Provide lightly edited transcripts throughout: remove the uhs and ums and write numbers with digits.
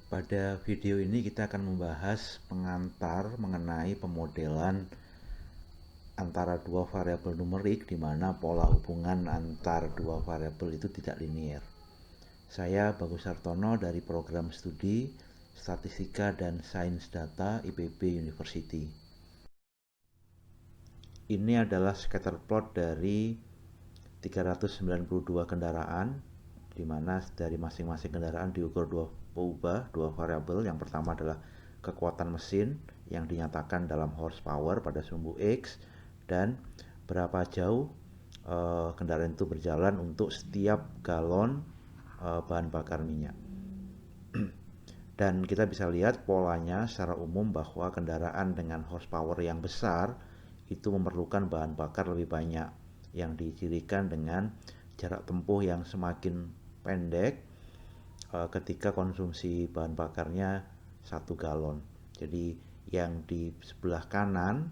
Pada video ini kita akan membahas pengantar mengenai pemodelan antara dua variabel numerik di mana pola hubungan antar dua variabel itu tidak linier. Saya Bagus Sartono dari program studi Statistika dan Sains Data IPB University. Ini adalah scatter plot dari 392 kendaraan, di mana dari masing-masing kendaraan diukur dua variabel. Yang pertama adalah kekuatan mesin yang dinyatakan dalam horsepower pada sumbu X, dan berapa jauh kendaraan itu berjalan untuk setiap galon bahan bakar minyak. Dan kita bisa lihat polanya secara umum bahwa kendaraan dengan horsepower yang besar itu memerlukan bahan bakar lebih banyak, yang dicirikan dengan jarak tempuh yang semakin pendek ketika konsumsi bahan bakarnya 1 galon. Jadi yang di sebelah kanan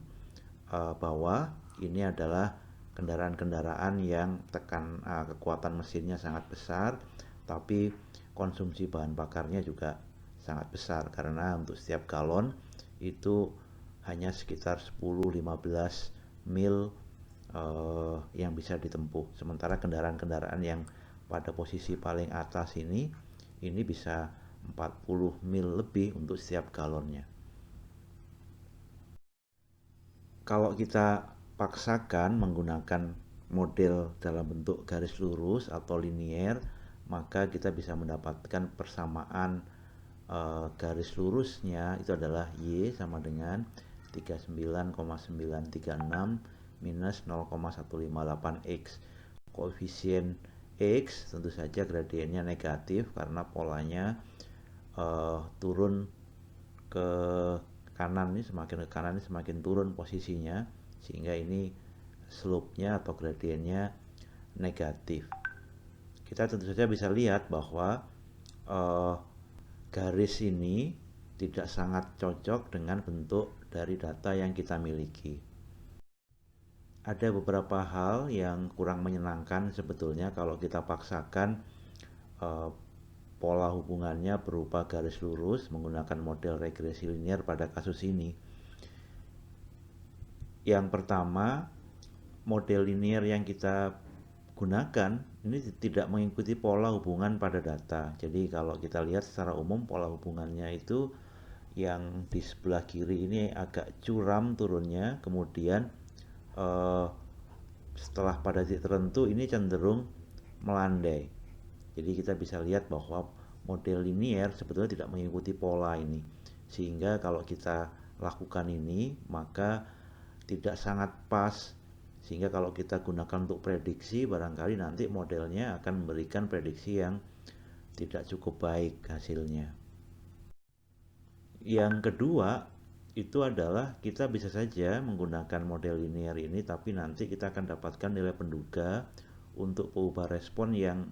bawah ini adalah kendaraan-kendaraan yang kekuatan mesinnya sangat besar, tapi konsumsi bahan bakarnya juga sangat besar karena untuk setiap galon itu hanya sekitar 10-15 mil yang bisa ditempuh. Sementara kendaraan-kendaraan yang pada posisi paling atas ini bisa 40 mil lebih untuk setiap galonnya. Kalau kita paksakan menggunakan model dalam bentuk garis lurus atau linier, maka kita bisa mendapatkan persamaan garis lurusnya itu adalah Y sama dengan 39,936 minus 0,158 X. Koefisien X tentu saja gradiennya negatif karena polanya turun ke kanan, ini semakin ke kanan ini semakin turun posisinya, sehingga ini slope-nya atau gradiennya negatif. Kita tentu saja bisa lihat bahwa garis ini tidak sangat cocok dengan bentuk dari data yang kita miliki. Ada beberapa hal yang kurang menyenangkan sebetulnya kalau kita paksakan pola hubungannya berupa garis lurus menggunakan model regresi linier pada kasus ini. Yang pertama, model linier yang kita gunakan ini tidak mengikuti pola hubungan pada data. Jadi kalau kita lihat secara umum pola hubungannya itu yang di sebelah kiri ini agak curam turunnya, kemudian setelah pada titik tertentu ini cenderung melandai. Jadi kita bisa lihat bahwa model linier sebetulnya tidak mengikuti pola ini, sehingga kalau kita lakukan ini maka tidak sangat pas, sehingga kalau kita gunakan untuk prediksi barangkali nanti modelnya akan memberikan prediksi yang tidak cukup baik hasilnya. Yang kedua itu adalah kita bisa saja menggunakan model linear ini, tapi nanti kita akan dapatkan nilai penduga untuk perubahan respon yang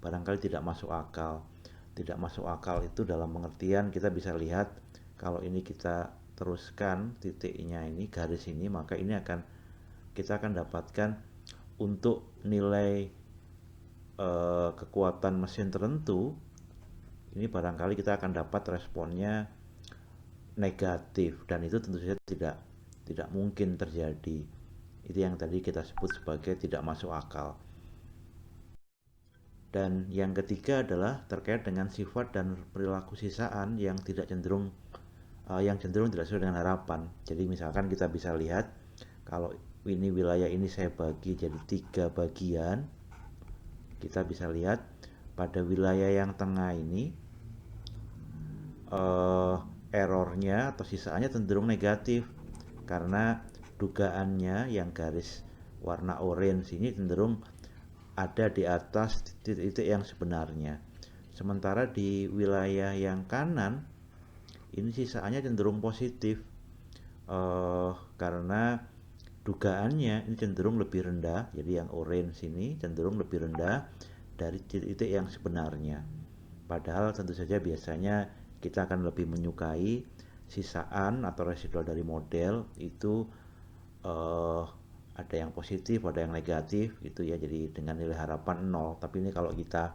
barangkali tidak masuk akal. Tidak masuk akal itu dalam pengertian kita bisa lihat kalau ini kita teruskan titiknya ini, garis ini, maka ini kita akan dapatkan untuk nilai kekuatan mesin tertentu, ini barangkali kita akan dapat responnya negatif, dan itu tentu saja tidak mungkin terjadi. Itu yang tadi kita sebut sebagai tidak masuk akal. Dan yang ketiga adalah terkait dengan sifat dan perilaku sisaan yang cenderung tidak sesuai dengan harapan. Jadi misalkan kita bisa lihat kalau ini wilayah ini saya bagi jadi 3 bagian, kita bisa lihat pada wilayah yang tengah ini errornya atau sisaannya cenderung negatif karena dugaannya yang garis warna orange ini cenderung ada di atas titik-titik yang sebenarnya. Sementara di wilayah yang kanan ini sisaannya cenderung positif karena dugaannya ini cenderung lebih rendah. Jadi yang orange ini cenderung lebih rendah dari titik-titik yang sebenarnya. Padahal tentu saja biasanya kita akan lebih menyukai sisaan atau residual dari model itu ada yang positif, ada yang negatif gitu ya. Jadi dengan nilai harapan 0. Tapi ini kalau kita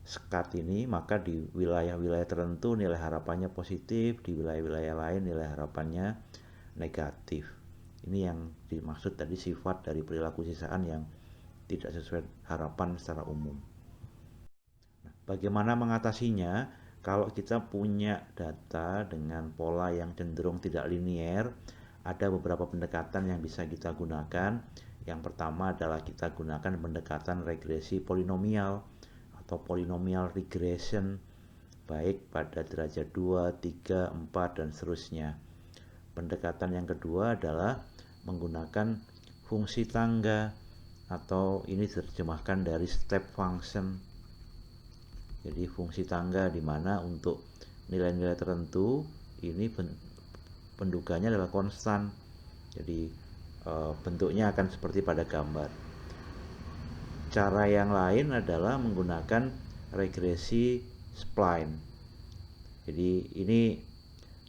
sekat ini, maka di wilayah-wilayah tertentu nilai harapannya positif, di wilayah-wilayah lain nilai harapannya negatif. Ini yang dimaksud tadi sifat dari perilaku sisaan yang tidak sesuai harapan secara umum. Nah, bagaimana mengatasinya? Kalau kita punya data dengan pola yang cenderung tidak linier, ada beberapa pendekatan yang bisa kita gunakan. Yang pertama adalah kita gunakan pendekatan regresi polinomial atau polynomial regression, baik pada derajat 2, 3, 4, dan seterusnya. Pendekatan yang kedua adalah menggunakan fungsi tangga, atau ini diterjemahkan dari step function. Jadi fungsi tangga di mana untuk nilai-nilai tertentu ini pendugaannya adalah konstan. Jadi bentuknya akan seperti pada gambar. Cara yang lain adalah menggunakan regresi spline. Jadi ini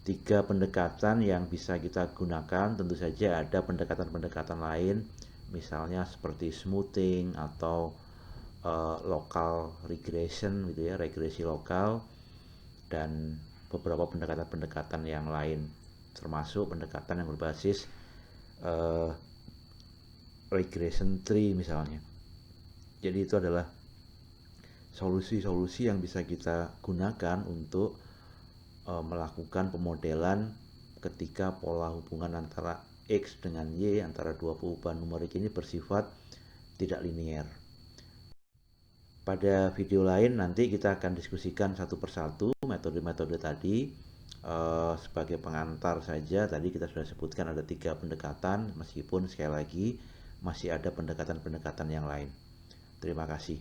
3 pendekatan yang bisa kita gunakan. Tentu saja ada pendekatan-pendekatan lain, misalnya seperti smoothing atau local regression gitu ya, regresi lokal, dan beberapa pendekatan-pendekatan yang lain, termasuk pendekatan yang berbasis regression tree misalnya. Jadi itu adalah solusi-solusi yang bisa kita gunakan untuk melakukan pemodelan ketika pola hubungan antara X dengan Y, antara dua perubahan numerik ini bersifat tidak linier. Pada video lain nanti kita akan diskusikan satu persatu metode-metode tadi. Sebagai pengantar saja, tadi kita sudah sebutkan ada 3 pendekatan, meskipun sekali lagi masih ada pendekatan-pendekatan yang lain. Terima kasih.